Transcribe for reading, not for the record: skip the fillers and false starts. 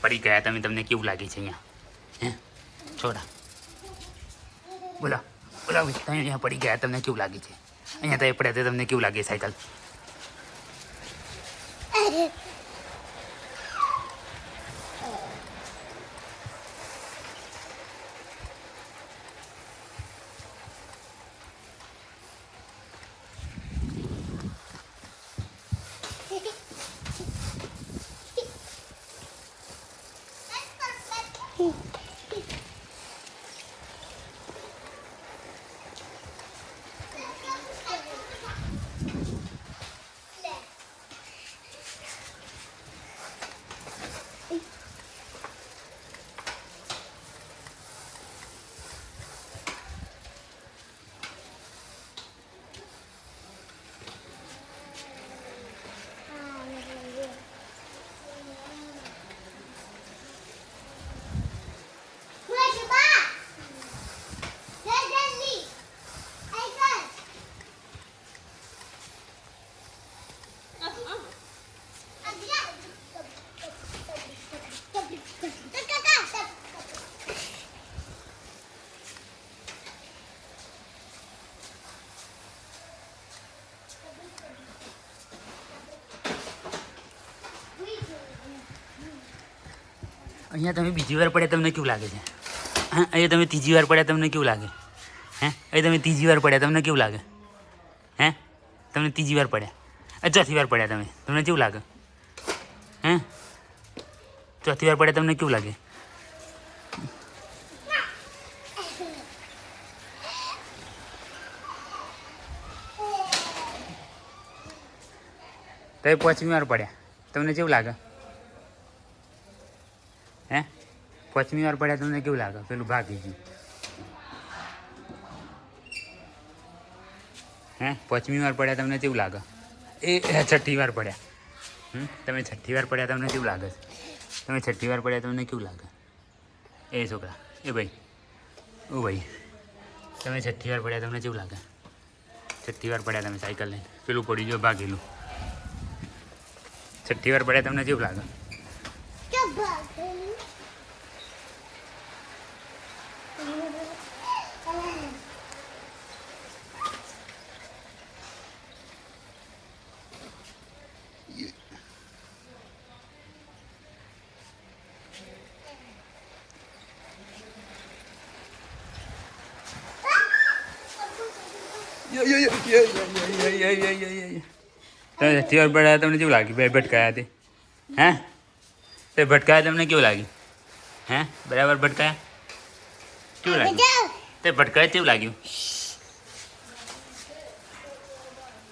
પડી ગયા તમે, તમને કેવું લાગે છે અહીંયા? હે છોડા બોલો બોલો ભાઈ, તમે અહીંયા પડી ગયા તમને કેવું લાગે છે? અહીંયા તમે પડ્યા તો તમને કેવું લાગે સાયકલ? અહીંયા તમે બીજી વાર પડ્યા તમને કેવું લાગે છે? હા, અહીંયા તમે ત્રીજી વાર પડ્યા તમને કેવું લાગે? હે અહીં તમે ત્રીજી વાર પડ્યા તમને કેવું લાગે? હે તમને ત્રીજી વાર પડ્યા, ચોથી વાર પડ્યા તમે, તમને કેવું લાગે? હે ચોથી વાર પડ્યા તમને કેવું લાગે? તમે પાંચમી વાર પડ્યા તમને કેવું લાગે? હે પાંચમી વાર પડ્યા તમને કેવું લાગે? પેલું ભાગી ગયું. હે પાંચમી વાર પડ્યા તમને કેવું લાગે? એ છઠ્ઠી વાર પડ્યા. તમે છઠ્ઠી વાર પડ્યા તમને કેવું લાગે? તમે છઠ્ઠી વાર પડ્યા તમને કેવું લાગે? એ છોકરા, એ ભાઈ, ઓ ભાઈ, તમે છઠ્ઠી વાર પડ્યા તમને કેવું લાગે? છઠ્ઠી વાર પડ્યા તમે સાયકલ લઈને, પેલું પડી ગયો ભાગેલું. છઠ્ઠી વાર પડ્યા તમને કેવું લાગે? તમે છઠ્ઠી વાર પડ્યા તમને કેવું લાગ્યું? બે ભટકાયા તે? હે તે ભટકાયા તમને કેવું લાગ્યું? હે બરાબર ભટકાયા? કેવું લાગ્યું? તે ભટકાયા કેવું લાગ્યું?